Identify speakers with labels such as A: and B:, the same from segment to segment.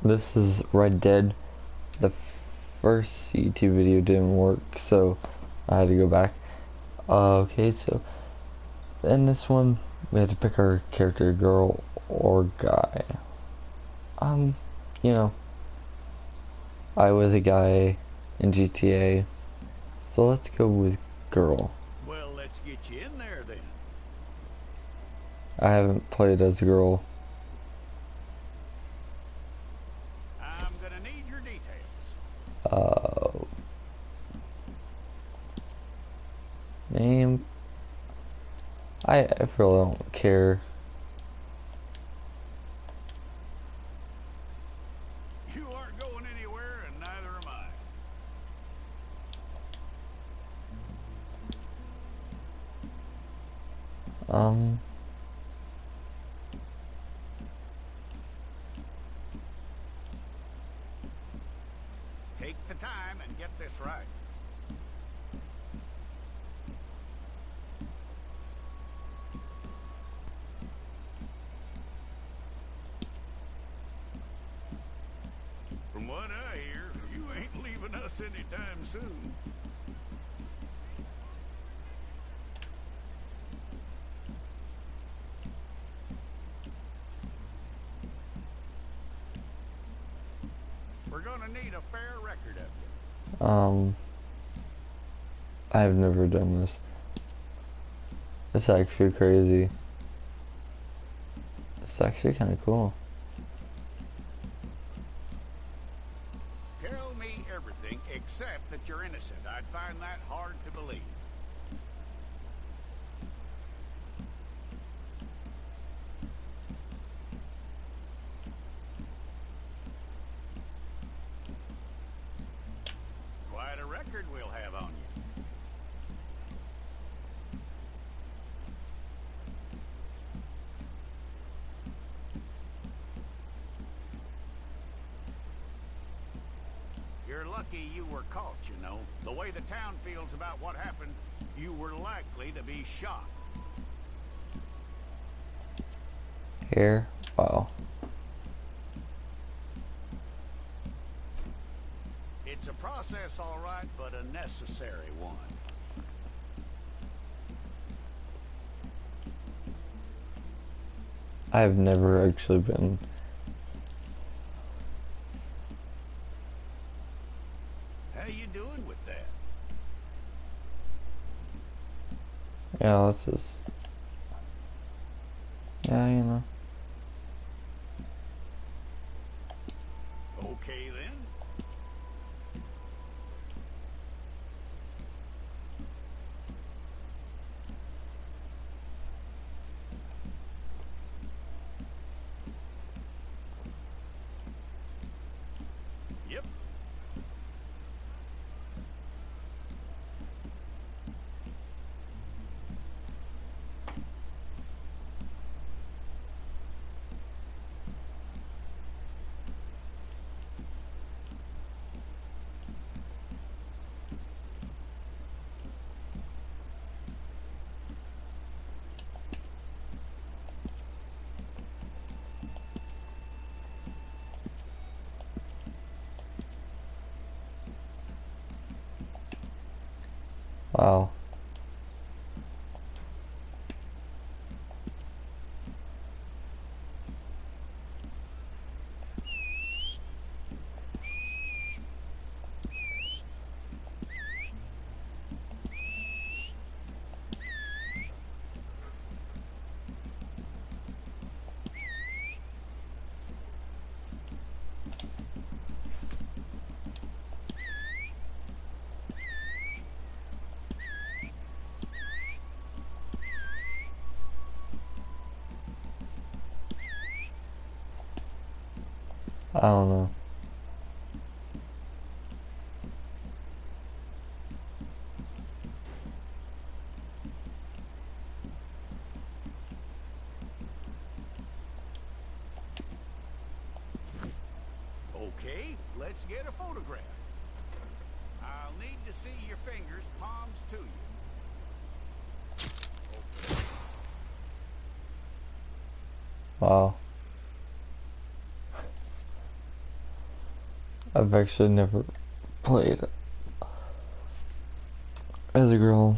A: This is Red Dead. The first YouTube video didn't work, so I had to go back. Okay, so in this one, we had to pick our character, girl or guy. Um, you know, I was a guy in GTA, so let's go with girl.
B: Well, let's get you in there then.
A: I haven't played as a girl.
B: I'm gonna need your details.
A: Uh, Name. I really don't care.
B: You aren't going anywhere, and neither am I. Take the time and get this right. From what I hear, you ain't leaving us anytime soon. We're gonna need a fair record of you.
A: I've never done this. It's actually crazy. It's actually kind of cool.
B: Tell me everything except that you're innocent. I'd find that hard to believe. Quite a record we'll have on you. You're lucky you were caught, you know. The way the town feels about what happened, you were likely to be shot.
A: Here, wow.
B: It's a process, all right, but a necessary one.
A: I've never actually been.
B: How you doing with that?
A: Yeah, let's just. Yeah, you know.
B: Okay, then. Yep.
A: Wow. I don't know.
B: Okay, let's get a photograph. I'll need to see your fingers, palms to you. Okay.
A: Wow. I've actually never played as a girl.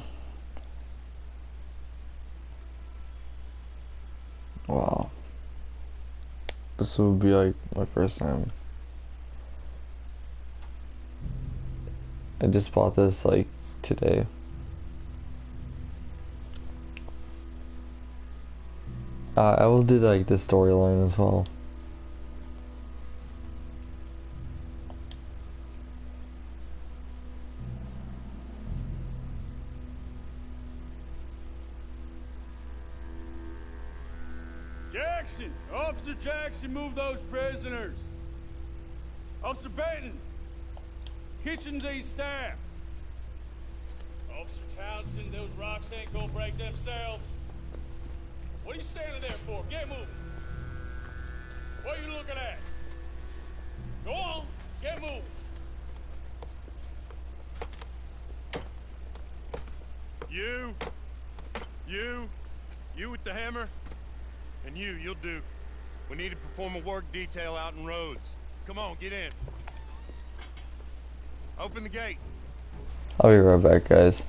A: Wow. This would be like my first time. I just bought this like today. I will do like the storyline as well.
C: Jackson! Officer Jackson, move those prisoners! Officer Benton! Kitchens aid staff! Officer Townsend, those rocks ain't gonna break themselves. What are you standing there for? Get moving! What are you looking at? Go on, get moving! You with the hammer? And you'll do. We need to perform a work detail out in Rhodes. Come on, get in. Open the gate.
A: I'll be right back, guys.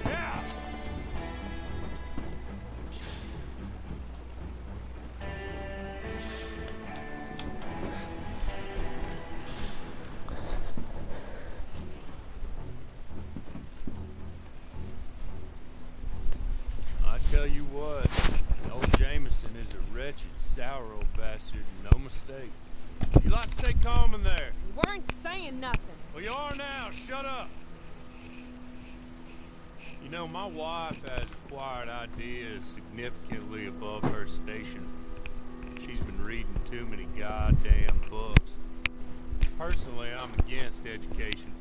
C: Now! I tell you what, old Jameson is a wretched, sour old bastard, no mistake. You like to stay calm in there.
D: You weren't saying nothing.
C: Well, you are now. Shut up. You know, my wife has acquired ideas significantly above her station. She's been reading too many goddamn books. Personally, I'm against education.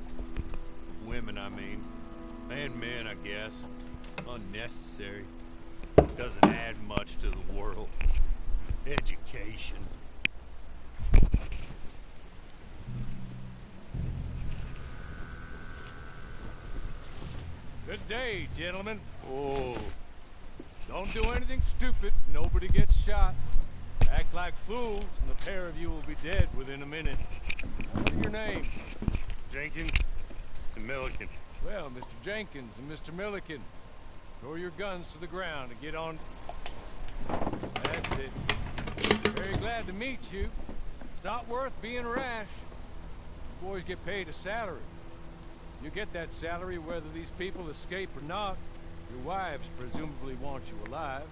C: Women, I mean. And men, I guess. Unnecessary. Doesn't add much to the world. Education. Good day, gentlemen. Oh. Don't do anything stupid. Nobody gets shot. Act like fools, and the pair of you will be dead within a minute. What are your names? Jenkins and Milliken. Well, Mr. Jenkins and Mr. Milliken, throw your guns to the ground and get on. That's it. Very glad to meet you. It's not worth being rash. You boys get paid a salary. You get that salary whether these people escape or not. Your wives presumably want you alive.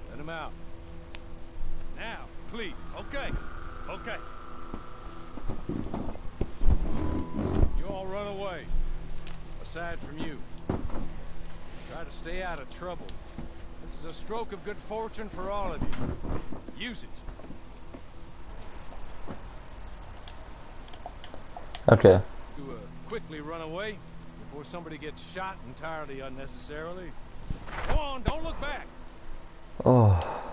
C: Let them out. Now, please. Okay. Okay. You all run away. Aside from you. Try to stay out of trouble. This is a stroke of good fortune for all of you. Use it.
A: Okay.
C: To quickly run away before somebody gets shot entirely unnecessarily. Go on, don't look back.
A: Oh.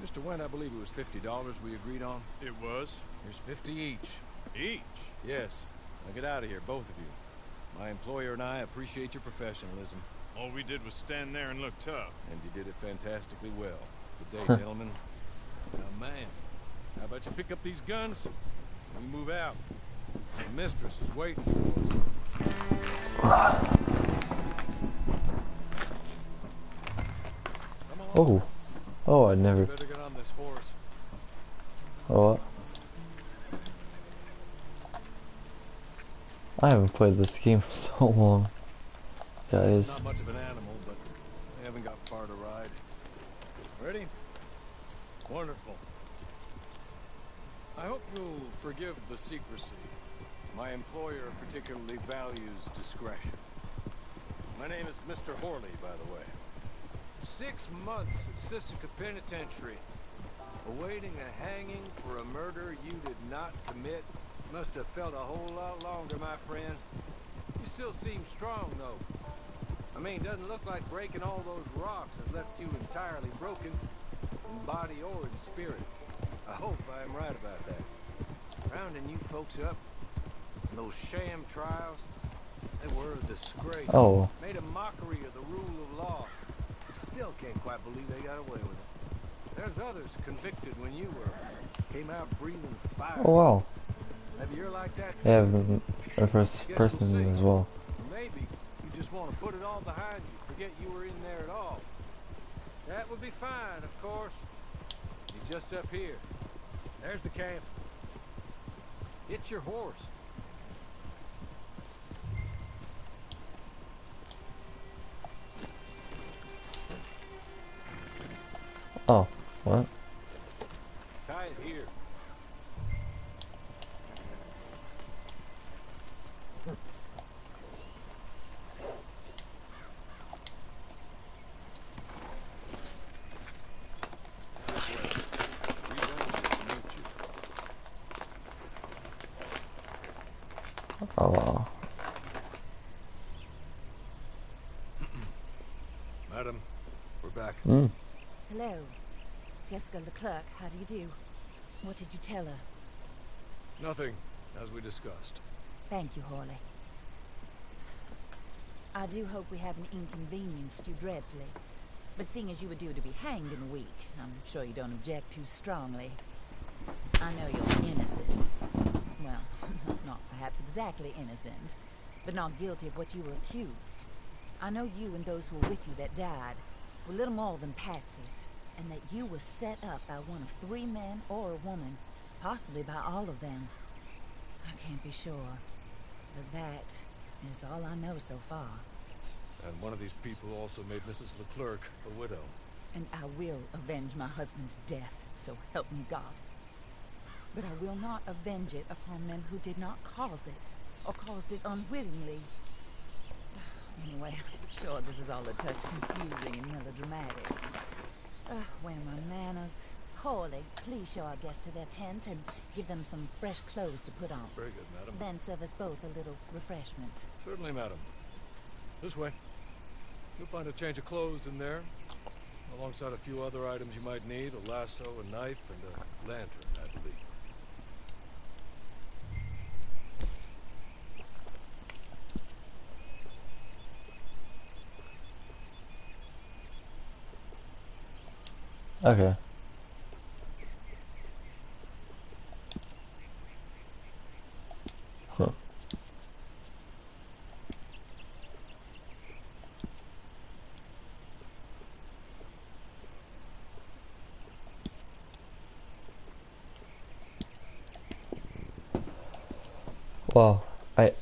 C: Mr. Wendt, I believe it was $50 we agreed on. It was. Here's 50 each. Each? Yes. Now get out of here, both of you. My employer and I appreciate your professionalism. All we did was stand there and look tough. And you did it fantastically well. Good day, gentlemen. Now, man, how about you pick up these guns and we move out? The mistress is waiting for us. Come on.
A: Oh. Oh, I never.
C: You better get on this horse.
A: Oh. What? I haven't played this game for so long,
C: It's
A: guys.
C: not much of an animal, but they haven't got far to ride. Ready? Wonderful. I hope you'll forgive the secrecy. My employer particularly values discretion. My name is Mr. Horley, by the way. 6 months at Sisika Penitentiary, awaiting a hanging for a murder you did not commit. Must have felt a whole lot longer, my friend. You still seem strong, though. I mean, doesn't look like breaking all those rocks has left you entirely broken, in body or in spirit. I hope I am right about that. Rounding you folks up, and those sham trials, they were a disgrace.
A: Oh.
C: Made a mockery of the rule of law. Still can't quite believe they got away with it. There's others convicted when you came out breathing fire.
A: Oh wow.
C: Maybe you're like that too.
A: Yeah, a first
C: Guess
A: person
C: we'll see.
A: as well.
C: Maybe you just want to put it all behind you, forget you were in there at all. That would be fine, of course. You're just up here. There's the camp. Get your horse.
A: Oh, what?
C: Tie it here.
A: Oh wow.
C: Madam, we're back.
A: Mm.
D: Hello. Jessica Leclerc, how do you do? What did you tell her?
C: Nothing, as we discussed.
D: Thank you, Hawley. I do hope we haven't inconvenienced you dreadfully. But seeing as you were due to be hanged in a week, I'm sure you don't object too strongly. I know you're innocent. Well, not perhaps exactly innocent, but not guilty of what you were accused. I know you and those who were with you that died were little more than patsies, and that you were set up by one of 3 men or a woman, possibly by all of them. I can't be sure, but that is all I know so far.
C: And one of these people also made Mrs. Leclerc a widow.
D: And I will avenge my husband's death, so help me God. But I will not avenge it upon men who did not cause it, or caused it unwittingly. Anyway, I'm sure this is all a touch confusing and melodramatic. Where are my manners? Hawley, please show our guests to their tent and give them some fresh clothes to put on.
C: Very good, madam.
D: Then serve us both a little refreshment.
C: Certainly, madam. This way. You'll find a change of clothes in there, alongside a few other items you might need, a lasso, a knife, and a lantern, I believe.
A: Okay. Huh. Wow, this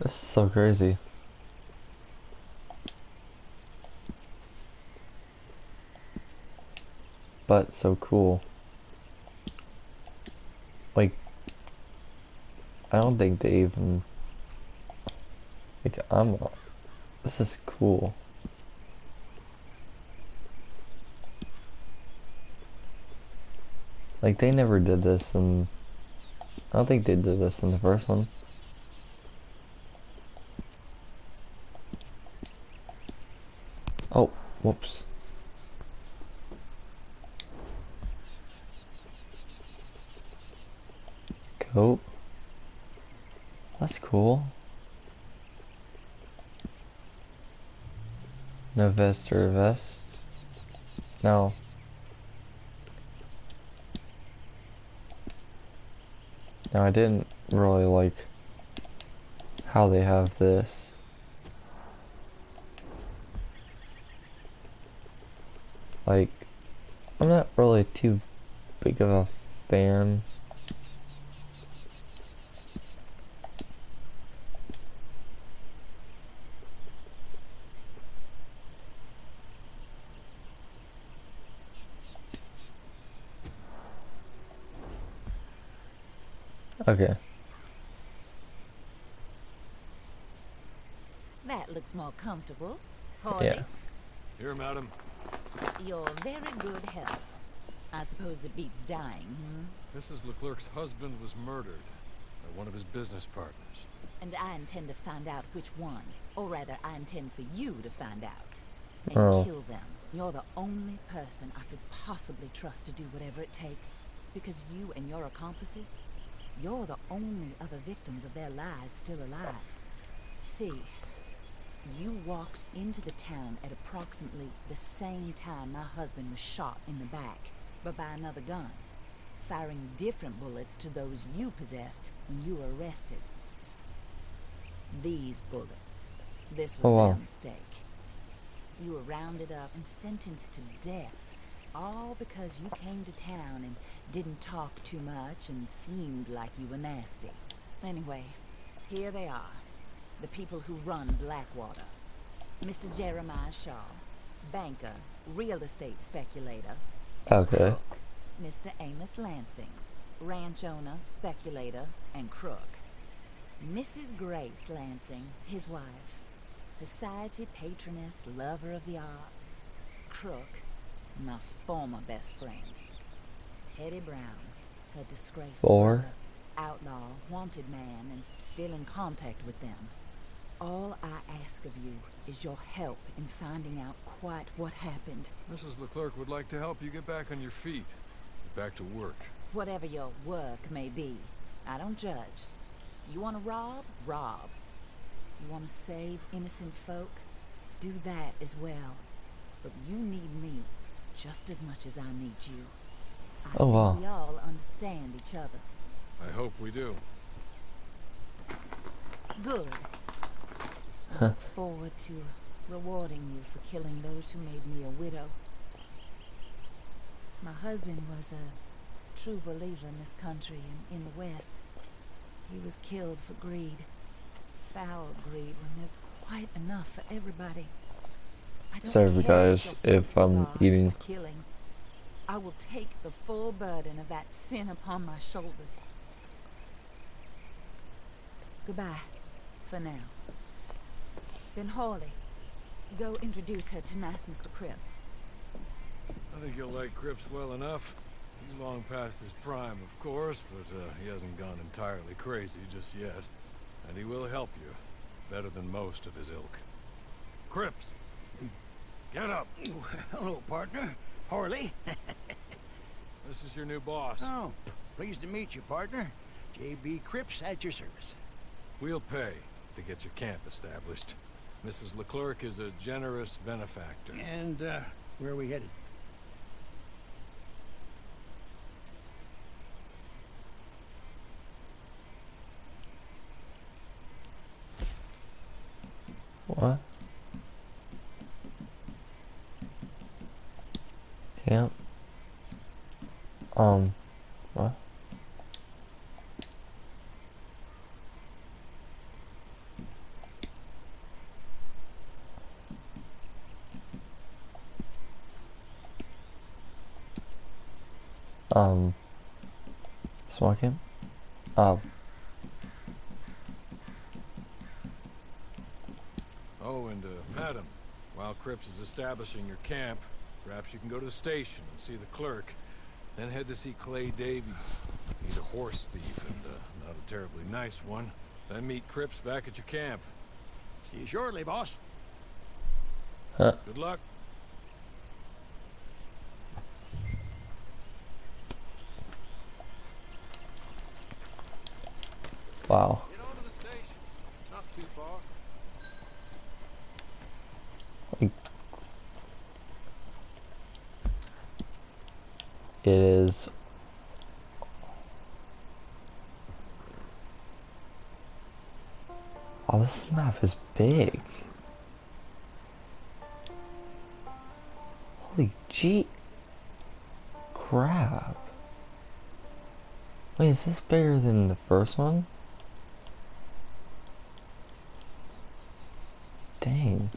A: is so crazy. But so cool. Like, I don't think they even, like, this is cool. Like, they never did this, and I don't think they did this in the first one. Oh, whoops. Coat. That's cool. No vest or a vest. No. No, I didn't really like how they have this. Like, I'm not really too big of a fan. Okay.
D: That looks more comfortable. Hawley,
A: Yeah.
C: Here, madam.
D: you're very good health. I suppose it beats dying, hmm?
C: Mrs. Leclerc's husband was murdered by one of his business partners.
D: And I intend to find out which one. Or rather, I intend for you to find out. And
A: Oh.
D: kill them. You're the only person I could possibly trust to do whatever it takes. Because you and your accomplices, you're the only other victims of their lies still alive. You see, You walked into the town at approximately the same time my husband was shot in the back, but by another gun, firing different bullets to those you possessed when you were arrested. These bullets. This was
A: Oh, wow.
D: their mistake. You were rounded up and sentenced to death, all because you came to town and didn't talk too much and seemed like you were nasty. Anyway, here they are. The people who run Blackwater. Mr. Jeremiah Shaw, banker, real estate speculator. And
A: Okay.
D: crook, Mr. Amos Lansing, ranch owner, speculator, and crook. Mrs. Grace Lansing, his wife, society patroness, lover of the arts, crook, and my former best friend. Teddy Brown, her disgraced
A: Four.
D: brother, outlaw, wanted man, and still in contact with them. All I ask of you is your help in finding out quite what happened.
C: Mrs. Leclerc would like to help you get back on your feet. Get back to work.
D: Whatever your work may be, I don't judge. You want to rob? Rob. You want to save innocent folk? Do that as well. But you need me just as much as I need you. I
A: Oh, wow.
D: think we all understand each other.
C: I hope we do.
D: Good. I look forward to rewarding you for killing those who made me a widow. My husband was a true believer in this country and in the West. He was killed for greed. Foul greed when there's quite enough for everybody. I don't
A: Sorry,
D: care
A: guys,
D: what your
A: if
D: fate
A: I'm
D: regards
A: eating.
D: to killing. I will take the full burden of that sin upon my shoulders. Goodbye, for now. Then Hawley, go introduce her to nice Mr. Cripps.
C: I think you'll like Cripps well enough. He's long past his prime, of course, but he hasn't gone entirely crazy just yet. And he will help you, better than most of his ilk. Cripps! Get up!
B: Hello, partner. Harley.
C: This is your new boss.
B: Oh, pleased to meet you, partner. J.B. Cripps at your service.
C: We'll pay to get your camp established. Mrs. Leclerc is a generous benefactor.
B: And, where are we headed?
A: What? Camp. What? Smoking? Oh,
C: Oh, and, madam, while Cripps is establishing your camp, perhaps you can go to the station and see the clerk. Then head to see Clay Davies. He's a horse thief and, not a terribly nice one. Then meet Cripps back at your camp.
B: See you shortly, boss.
A: huh.
C: Good luck.
A: Wow.
C: Get on to the station. Not too far.
A: It is. Oh, this map is big. Holy gee. Crap. Wait, is this bigger than the first one? Dang.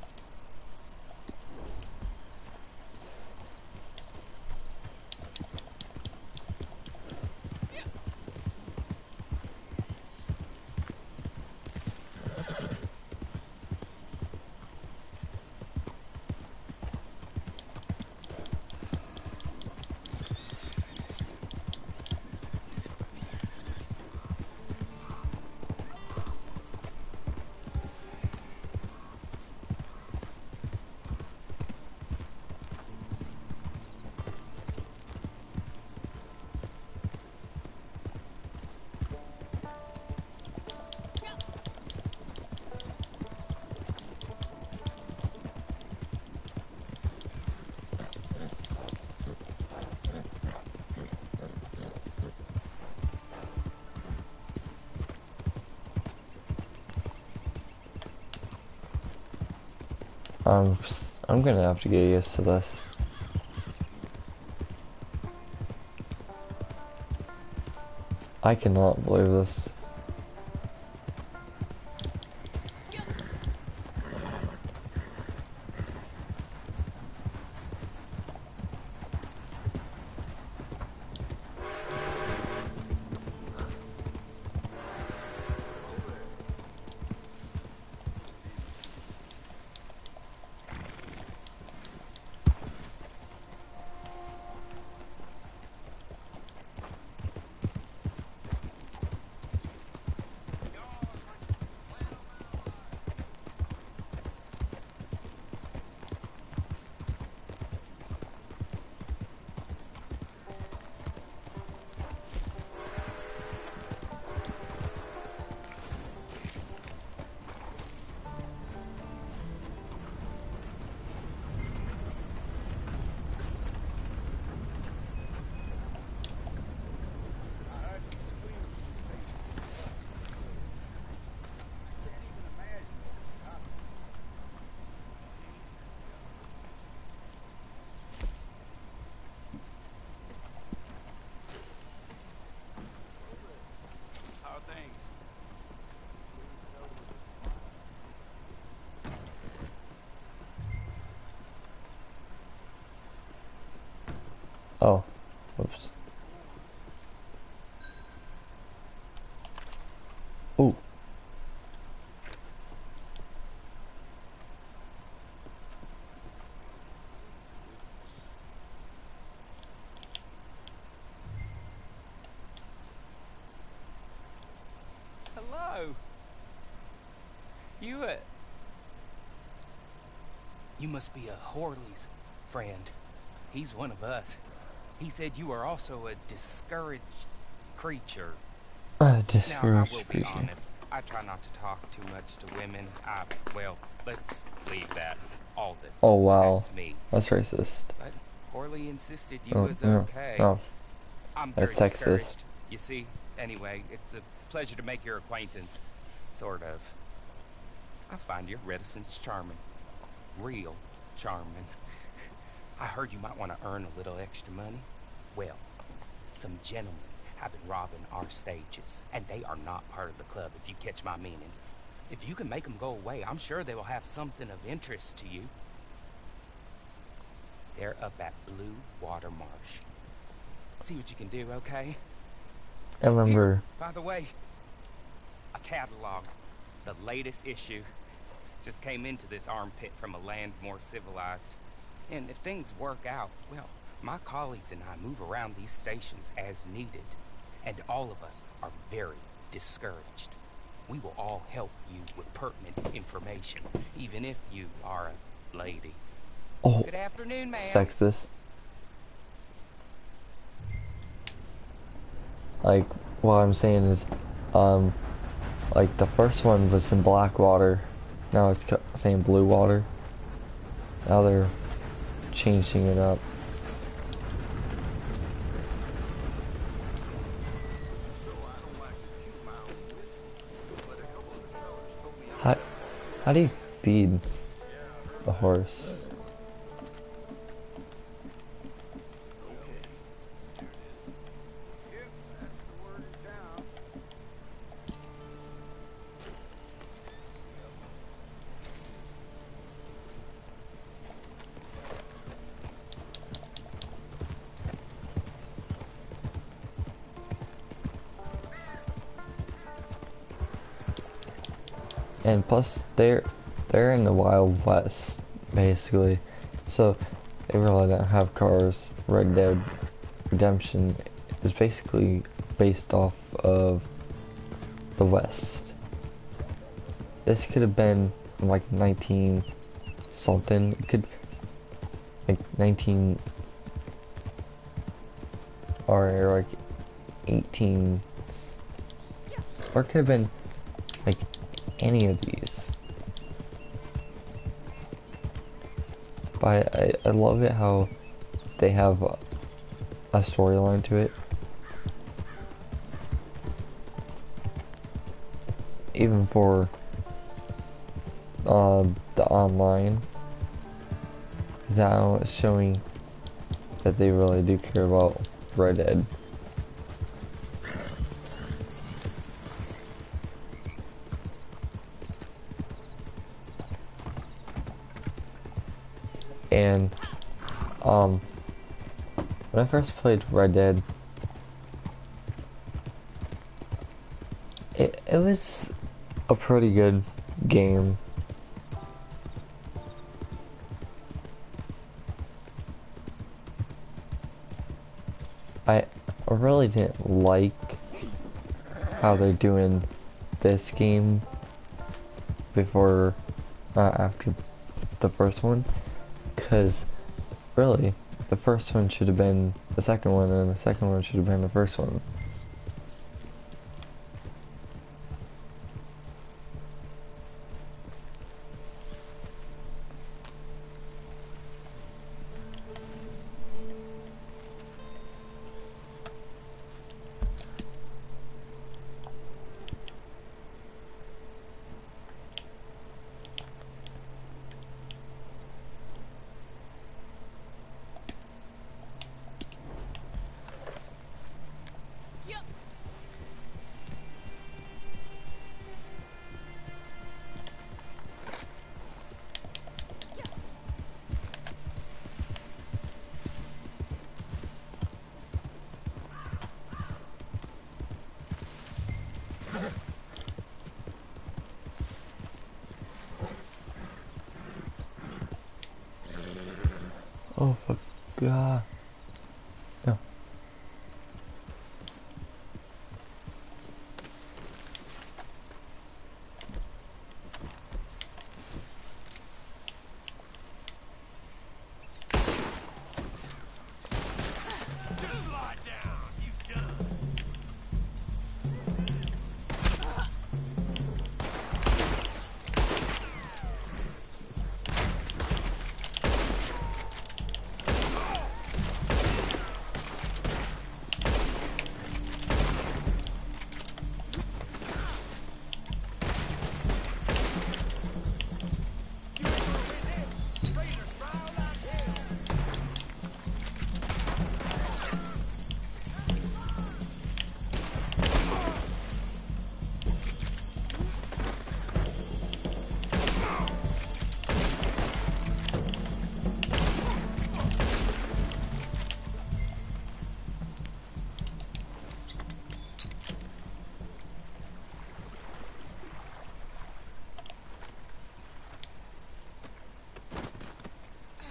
A: I'm gonna have to get used to this. I cannot believe this.
B: I heard some screaming from the basement. Can't even imagine what's happening. How are things?
A: Oh, oops. Ooh.
E: Hello. You must be a Horley's friend. He's one of us. He said you are also a discouraged creature. Now, I will
A: Discouraged
E: be
A: creature.
E: honest. I try not to talk too much to women. Well, let's leave that. Alden.
A: Oh wow,
E: That's me.
A: that's racist.
E: But Horley insisted you
A: Oh,
E: was
A: no,
E: okay.
A: no.
E: I'm very
A: That's sexist.
E: discouraged. You see? Anyway, it's a pleasure to make your acquaintance. Sort of. I find your reticence charming. Real charming. I heard you might want to earn a little extra money. Well, some gentlemen have been robbing our stages, and they are not part of the club, if you catch my meaning. If you can make them go away, I'm sure they will have something of interest to you. They're up at Blue Water Marsh. See what you can do, okay?
A: I remember.
E: Here, by the way, a catalog. The latest issue. Just came into this armpit from a land more civilized. And if things work out, well, my colleagues and I move around these stations as needed. And all of us are very discouraged. We will all help you with pertinent information, even if you are a lady.
A: Oh,
E: Good afternoon, ma'am.
A: sexist. Like, what I'm saying is, like the first one was in Blackwater, now it's saying Blue Water. Now they're changing it up. How, how do you feed a horse?
B: Yep, that's the word in town.
A: And plus they're in the Wild West basically, so they really don't have cars. Red Dead Redemption is basically based off of the West. This could have been like 19 something. It could like 19 or like 18, or it could have been like any of these. But I love it how they have a storyline to it. Even for the online, now it's showing that they really do care about Red Dead. And when I first played Red Dead, it was a pretty good game. I really didn't like how they're doing this game before, after the first one, because really, the first one should have been the second one, and the second one should have been the first one. Oh, for God. No.
B: Just lie down, you done.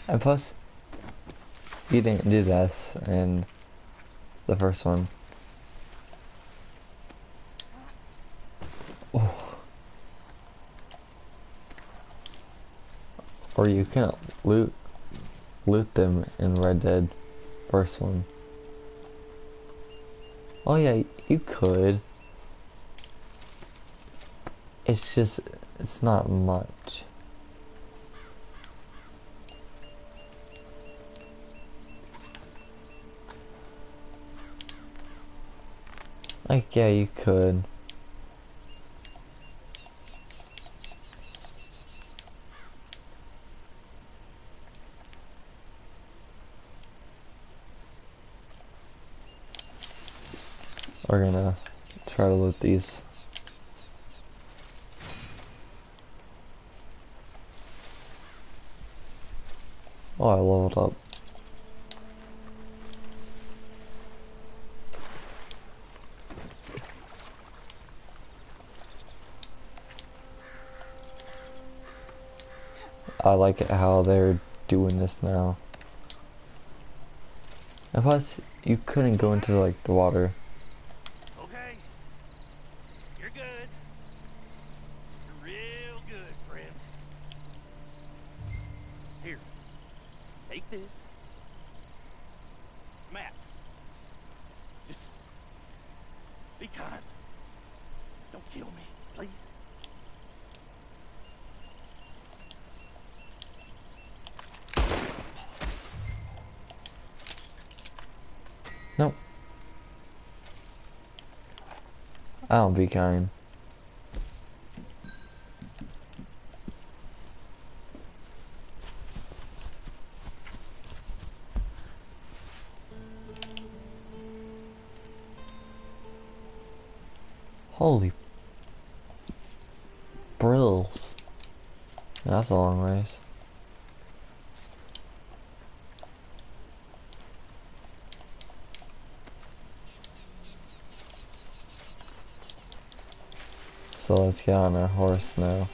A: And plus, you didn't do this in the first one. Oh. Or you can't loot them in Red Dead first one. Oh yeah, you could. It's just, it's not much. Like, yeah, you could. We're gonna try to loot these. Oh, I leveled up. I like it how they're doing this now. And plus, you couldn't go into like the water.
B: Okay. You're good. You're real good, friend. Here. Take this. Matt. Just be kind. Don't kill me, please.
A: Nope. I'll be kind. Holy brills. That's a long ways. So let's get on our horse now.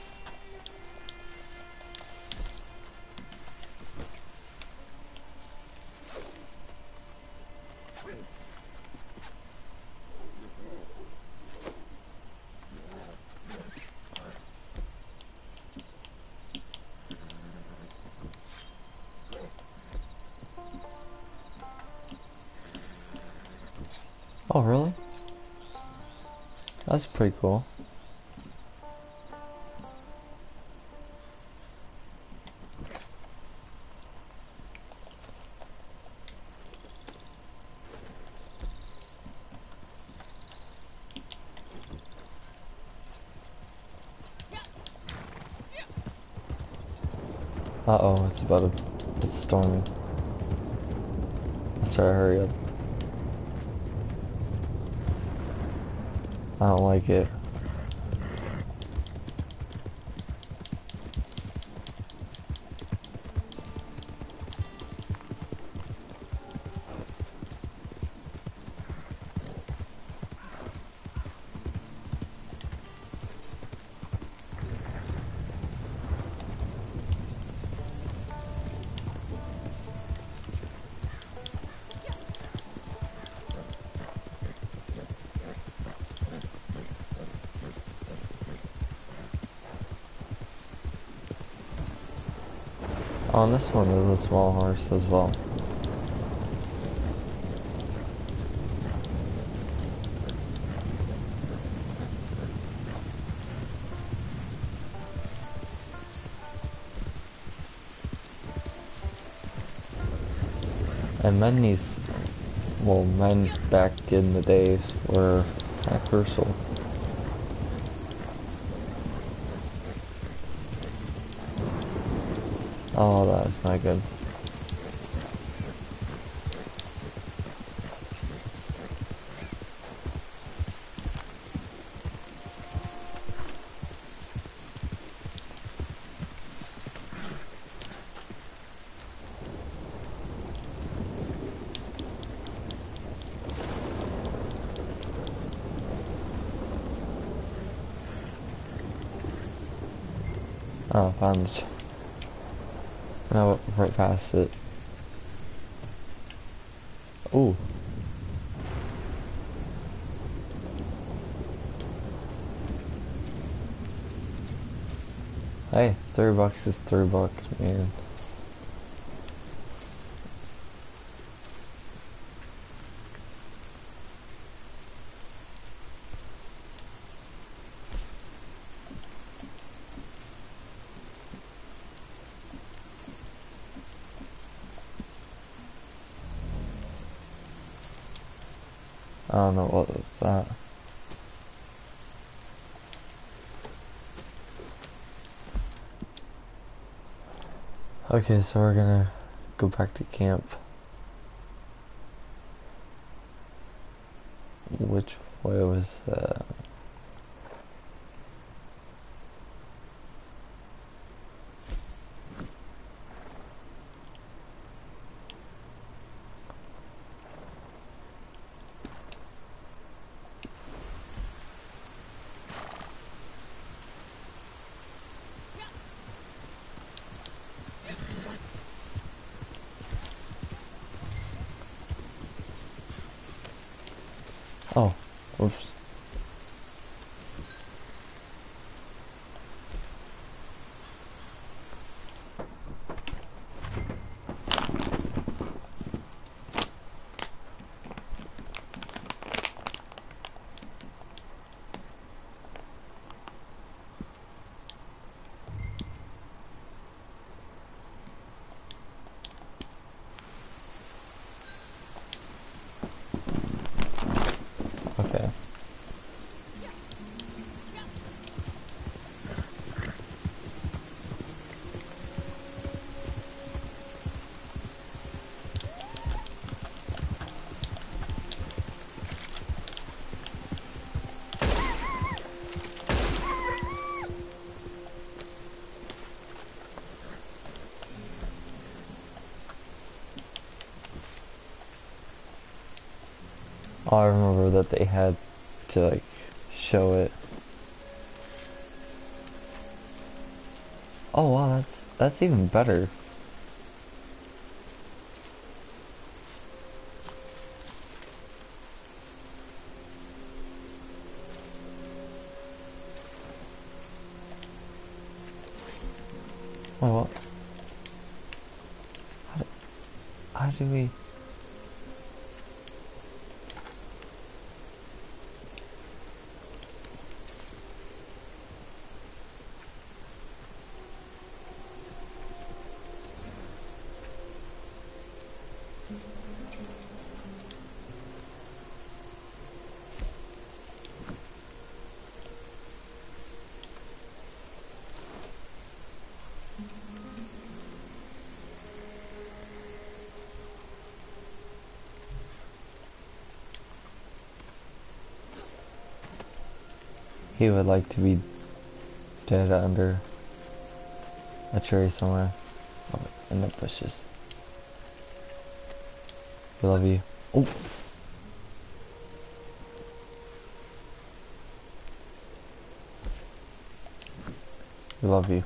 A: Oh, really? That's pretty cool. Uh-oh, it's storming. Let's try to hurry up. I don't like it. On this one is a small horse as well. And men back in the days were kind of crucial. Oh, that's not good. Oh, found the no, right past it. Ooh. Hey, $3 is $3, man. I don't know what was that. Okay, so we're gonna go back to camp. Which way was that? Oh, oops. Okay. Oh, I remember that they had to like show it. Oh wow, that's even better. Oh, what? How do we? He would like to be dead under a tree somewhere. Oh, in the bushes. We love you. Oh. We love you.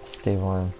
A: Stay warm.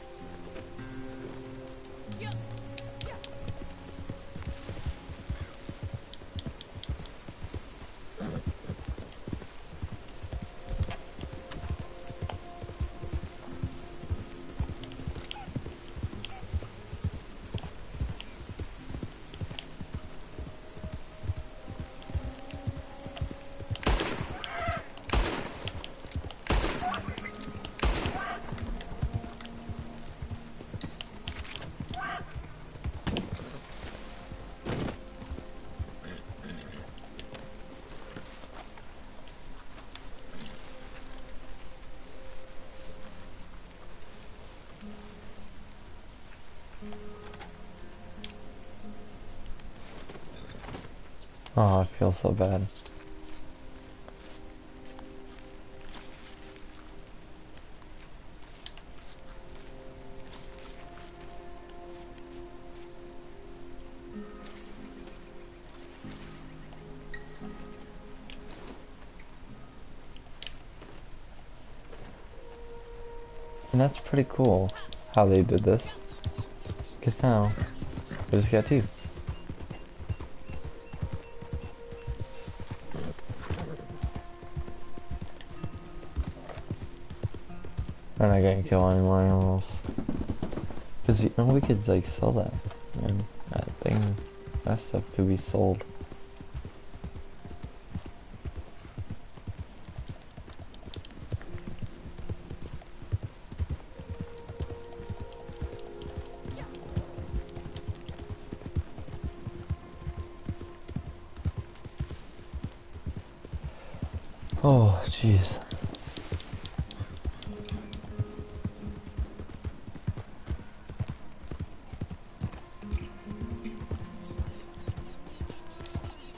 A: Oh, I feel so bad. And that's pretty cool how they did this. Because now, we just got two. I'm not gonna kill any more animals. Because you know we could like sell that. And that thing, that stuff could be sold. Oh, jeez.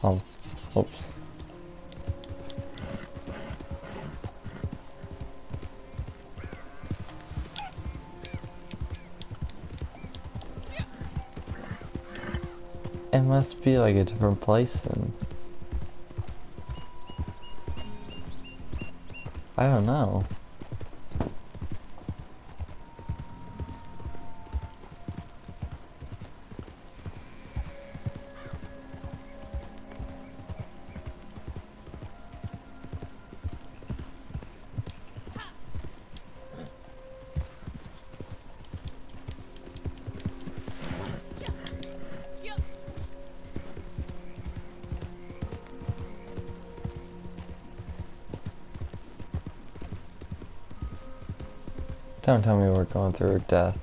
A: Oh, oops. It must be like a different place then. I don't know. Don't tell me we're going through a death.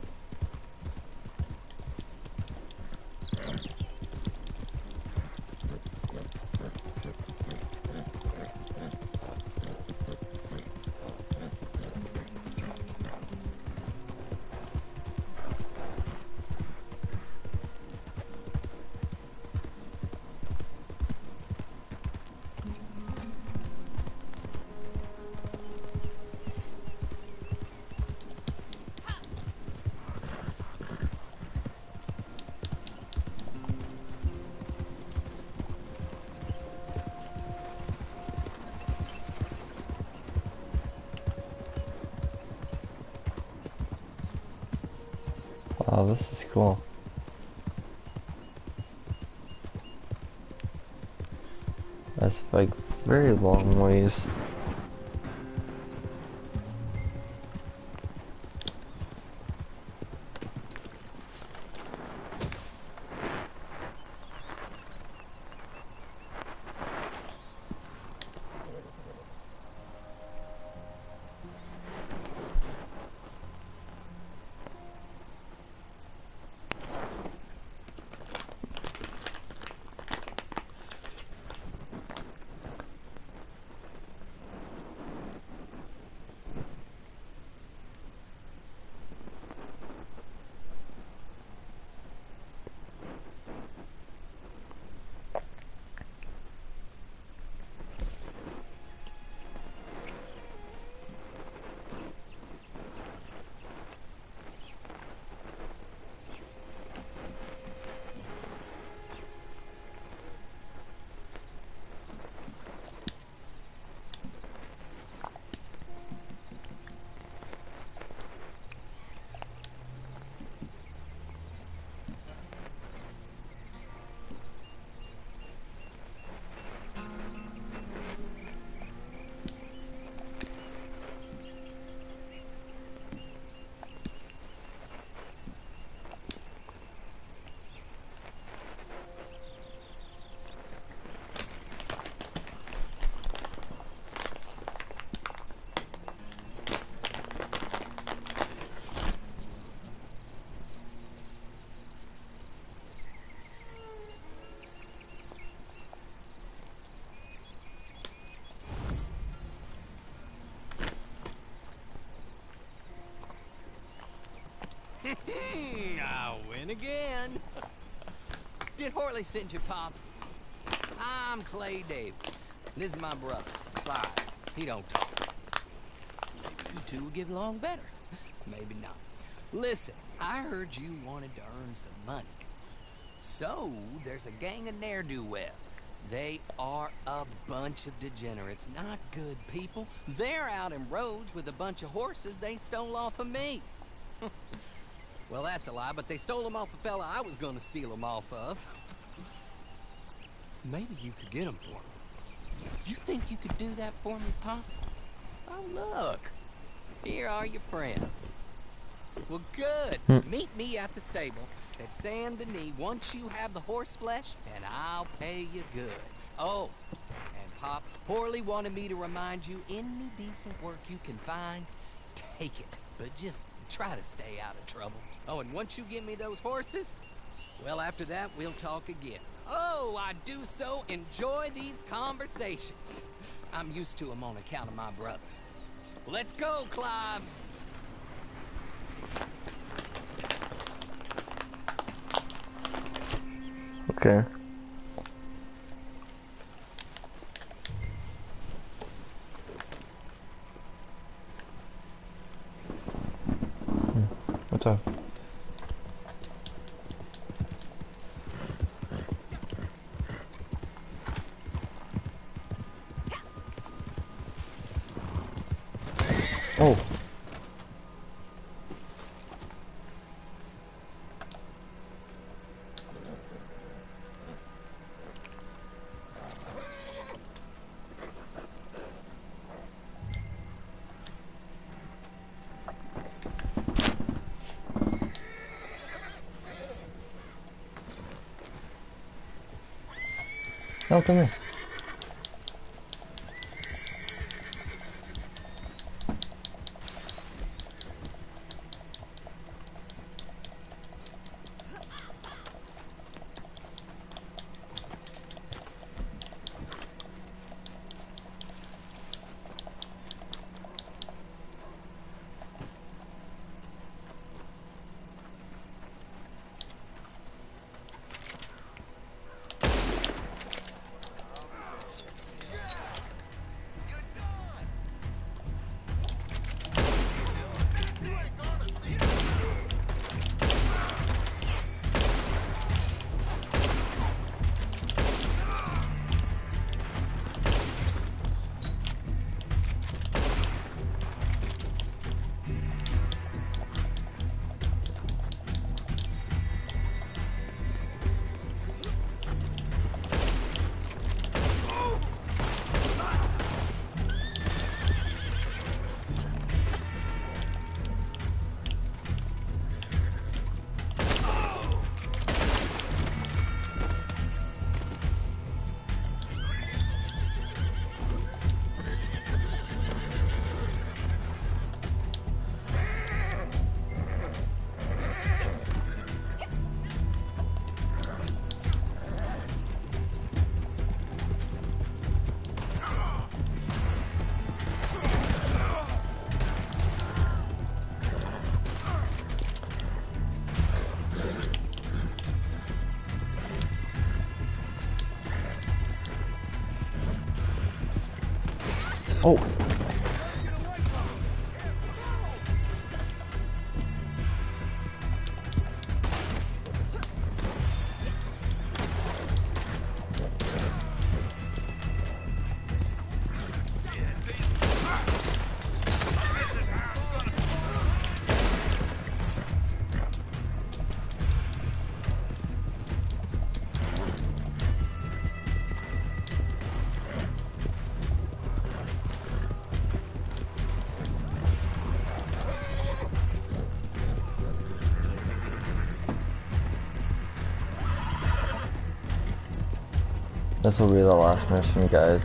A: Wow, this is cool. That's like very long ways.
F: I win again. Did Horley send you, Pop? I'm Clay Davies. This is my brother, Clyde. He don't talk. Maybe you two will get along better. Maybe not. Listen, I heard you wanted to earn some money. So, there's a gang of ne'er-do-wells. They are a bunch of degenerates, not good people. They're out in Rhodes with a bunch of horses they stole off of me. Well, that's a lie, but they stole them off the fella I was gonna steal them off of. Maybe you could get them for me. You think you could do that for me, Pop? Oh, look. Here are your friends. Well, good. Meet me at the stable at Saint Denis once you have the horse flesh, and I'll pay you good. Oh, and Pop, Horley wanted me to remind you, any decent work you can find, take it. But just try to stay out of trouble. Oh, and once you give me those horses, well, after that, we'll talk again. Oh, I do so enjoy these conversations. I'm used to them on account of my brother. Let's go, Clive.
A: Okay. What's up? Oh. No, come here. Oh. This will be the last mission, guys.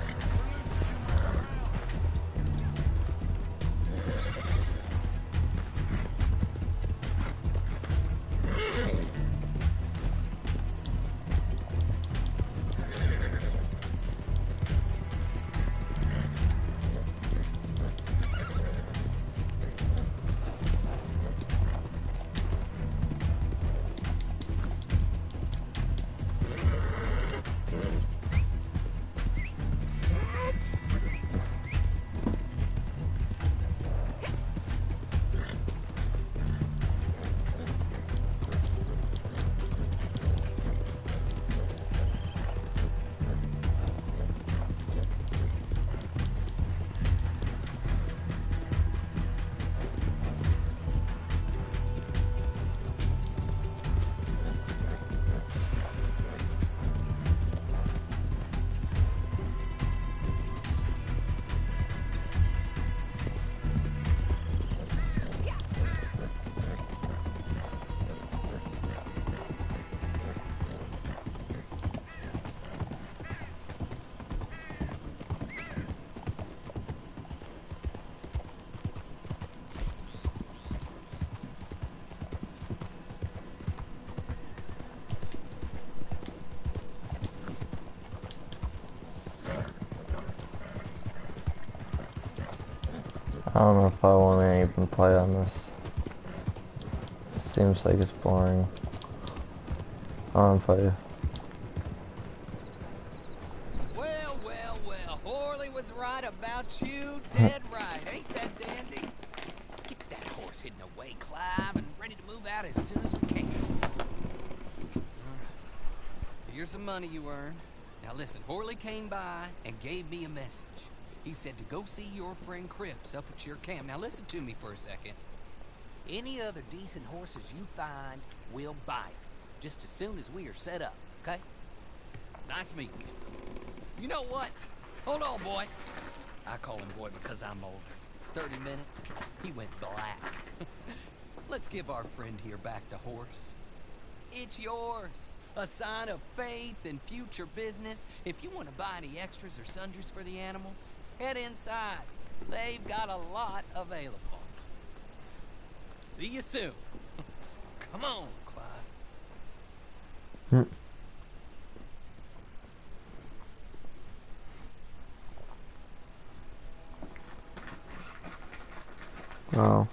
A: I don't know if I want to even play on this. Seems like it's boring. I want to play.
F: Well, well, well. Horley was right about you. Dead right. Ain't that dandy? Get that horse hidden away, Clive, and ready to move out as soon as we can. All right. Here's some money you earned. Now listen, Horley came by and gave me a message. He said to go see your friend Cripps up at your camp. Now listen to me for a second. Any other decent horses you find, we'll buy 'em. Just as soon as we are set up, okay? Nice meeting you. You know what? Hold on, boy. I call him boy because I'm older. 30 minutes, he went black. Let's give our friend here back the horse. It's yours. A sign of faith and future business. If you want to buy any extras or sundries for the animal, head inside. They've got a lot available. See you soon. Come on, Clive.
A: Wow.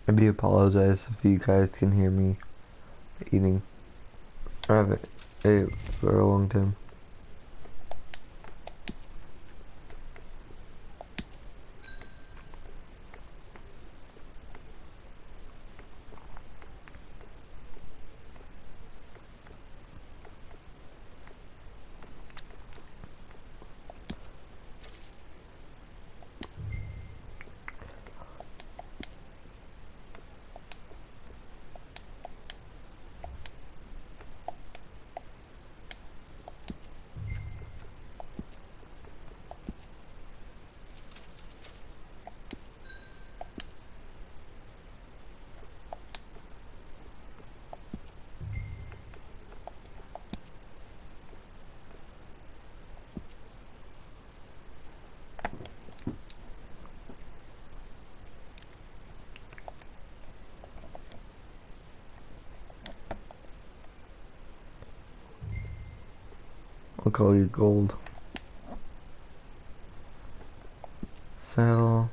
A: I do apologize if you guys can hear me eating. I haven't ate for a long time. I'll call you gold. Sell.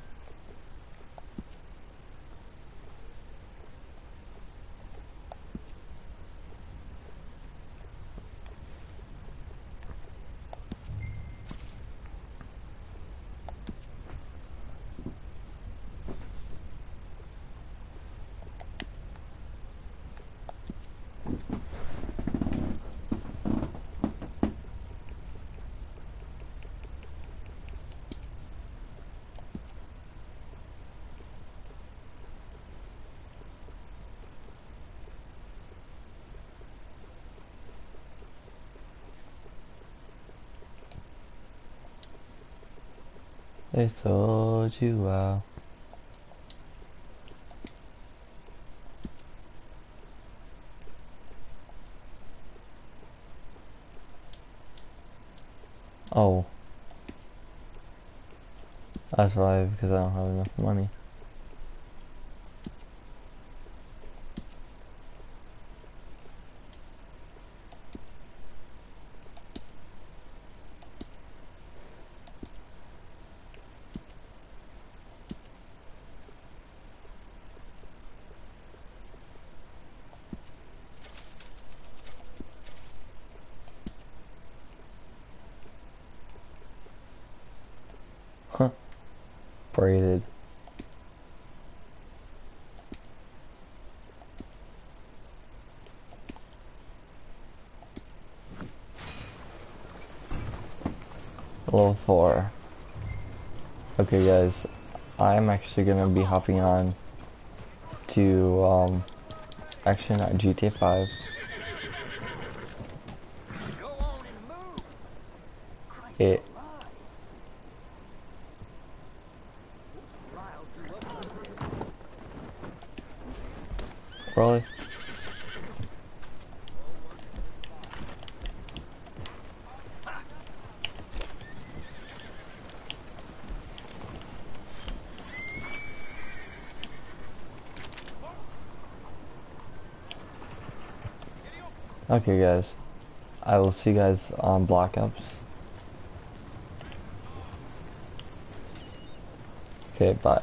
A: They sold you out. Oh. That's why, because I don't have enough money. Huh. Braided. Level 4. Okay guys, I'm actually gonna be hopping on to actually not GTA 5.
F: Go on and move.
A: It really? Okay guys, I will see you guys on Black Ops. Okay, bye.